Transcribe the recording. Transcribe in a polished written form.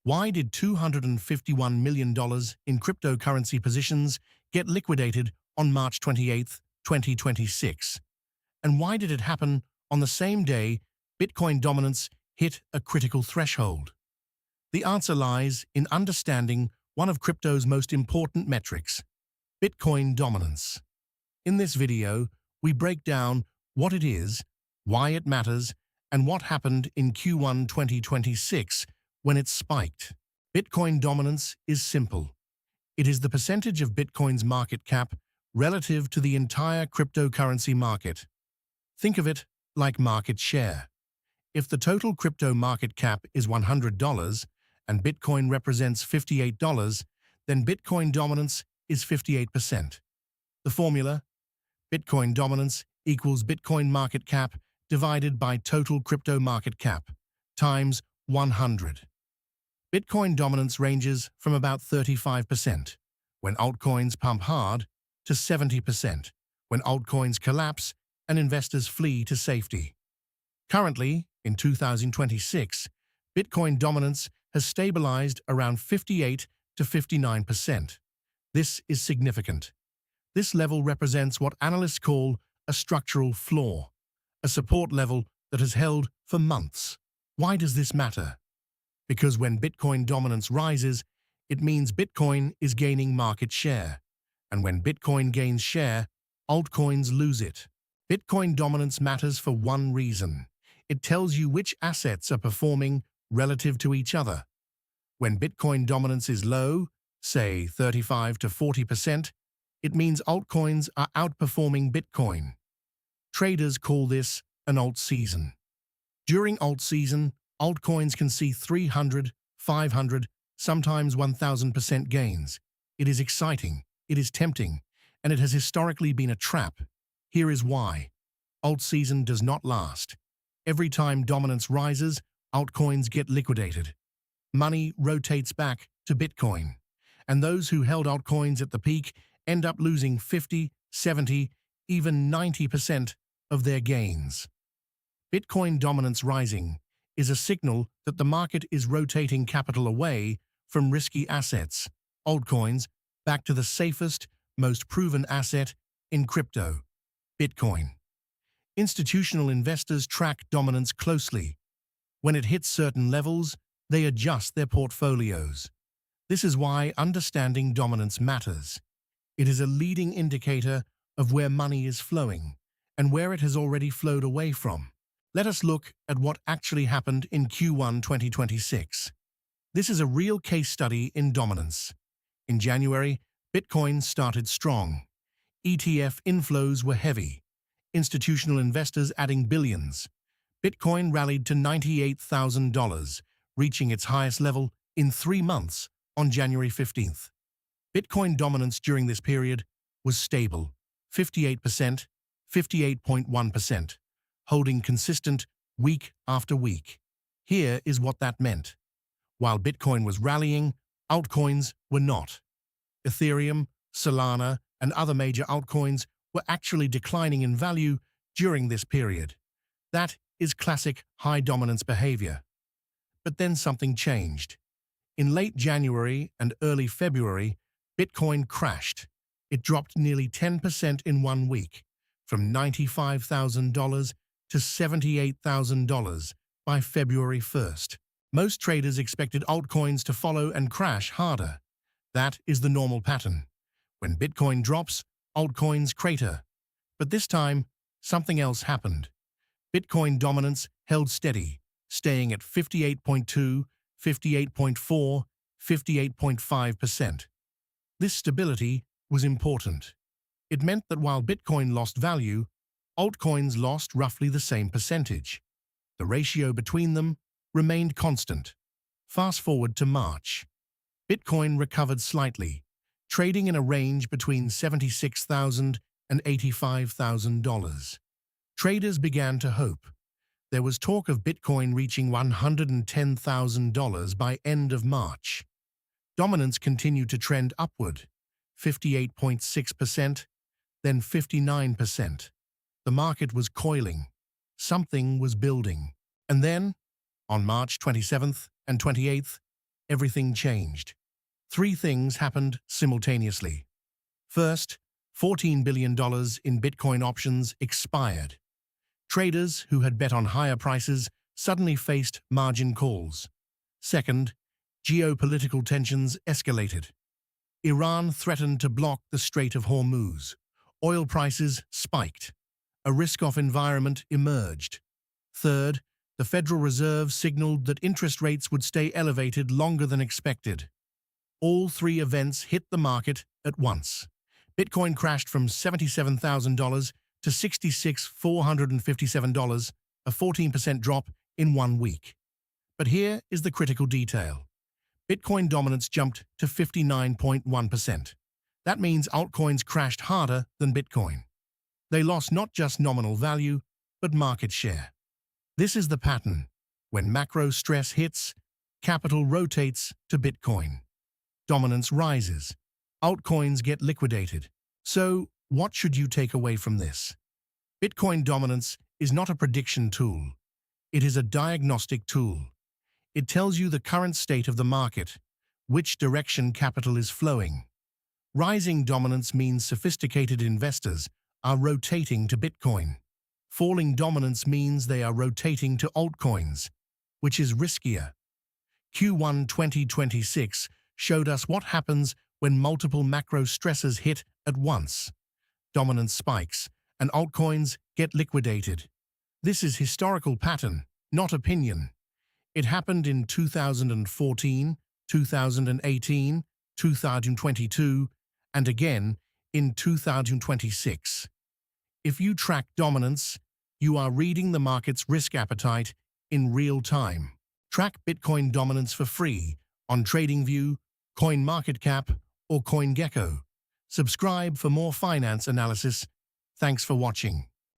Why did $251 million in cryptocurrency positions get liquidated on March 28, 2026? And why did it happen on the same day Bitcoin dominance hit a critical threshold? The answer lies in understanding one of crypto's most important metrics, Bitcoin dominance. In this video, we break down what it is, why it matters, and what happened in Q1 2026 when it spiked. Bitcoin dominance is simple. It is the percentage of Bitcoin's market cap relative to the entire cryptocurrency market. Think of it like market share. If the total crypto market cap is $100 and Bitcoin represents $58, then Bitcoin dominance is 58%. The formula: Bitcoin dominance equals Bitcoin market cap divided by total crypto market cap times 100. Bitcoin dominance ranges from about 35% when altcoins pump hard to 70% when altcoins collapse and investors flee to safety. Currently, in 2026, Bitcoin dominance has stabilized around 58 to 59%. This is significant. This level represents what analysts call a structural floor, a support level that has held for months. Why does this matter? Because when Bitcoin dominance rises, it means Bitcoin is gaining market share. And when Bitcoin gains share, altcoins lose it. Bitcoin dominance matters for one reason. It tells you which assets are performing relative to each other. When Bitcoin dominance is low, say 35 to 40%, it means altcoins are outperforming Bitcoin. Traders call this an alt season. During alt season, altcoins can see 300, 500, sometimes 1,000% gains. It is exciting, it is tempting, and it has historically been a trap. Here is why. Alt season does not last. Every time dominance rises, altcoins get liquidated. Money rotates back to Bitcoin, and those who held altcoins at the peak end up losing 50, 70, even 90% of their gains. Bitcoin dominance rising is a signal that the market is rotating capital away from risky assets, altcoins, back to the safest, most proven asset in crypto, Bitcoin. Institutional investors track dominance closely. When it hits certain levels, they adjust their portfolios. This is why understanding dominance matters. It is a leading indicator of where money is flowing and where it has already flowed away from. Let us look at what actually happened in Q1 2026. This is a real case study in dominance. In January, Bitcoin started strong. ETF inflows were heavy, institutional investors adding billions. Bitcoin rallied to $98,000, reaching its highest level in 3 months on January 15th. Bitcoin dominance during this period was stable, 58%, 58.1%. Holding consistent week after week. Here is what that meant. While Bitcoin was rallying, altcoins were not. Ethereum, Solana, and other major altcoins were actually declining in value during this period. That is classic high dominance behavior. But then something changed. In late January and early February, Bitcoin crashed. It dropped nearly 10% in 1 week, from $95,000 to $78,000 by February 1st. Most traders expected altcoins to follow and crash harder. That is the normal pattern. When Bitcoin drops, altcoins crater. But this time, something else happened. Bitcoin dominance held steady, staying at 58.2, 58.4, 58.5%. This stability was important. It meant that while Bitcoin lost value, altcoins lost roughly the same percentage. The ratio between them remained constant. Fast forward to March. Bitcoin recovered slightly, trading in a range between $76,000 and $85,000. Traders began to hope. There was talk of Bitcoin reaching $110,000 by end of March. Dominance continued to trend upward, 58.6%, then 59%. The market was coiling. Something was building. And then, on March 27th and 28th, everything changed. Three things happened simultaneously. First, $14 billion in Bitcoin options expired. Traders who had bet on higher prices suddenly faced margin calls. Second, geopolitical tensions escalated. Iran threatened to block the Strait of Hormuz. Oil prices spiked. A risk-off environment emerged. Third, the Federal Reserve signaled that interest rates would stay elevated longer than expected. All three events hit the market at once. Bitcoin crashed from $77,000 to $66,457, a 14% drop in 1 week. But here is the critical detail. Bitcoin dominance jumped to 59.1%. That means altcoins crashed harder than Bitcoin. They lost not just nominal value, but market share. This is the pattern. When macro stress hits, capital rotates to Bitcoin. Dominance rises. Altcoins get liquidated. So, what should you take away from this? Bitcoin dominance is not a prediction tool. It is a diagnostic tool. It tells you the current state of the market, which direction capital is flowing. Rising dominance means sophisticated investors are rotating to Bitcoin. Falling dominance means they are rotating to altcoins, which is riskier. Q1 2026 showed us what happens when multiple macro stresses hit at once. Dominance spikes, and altcoins get liquidated. This is historical pattern, not opinion. It happened in 2014, 2018, 2022, and again in 2026. If you track dominance, you are reading the market's risk appetite in real time. Track Bitcoin dominance for free on TradingView, CoinMarketCap, or CoinGecko. Subscribe for more finance analysis. Thanks for watching.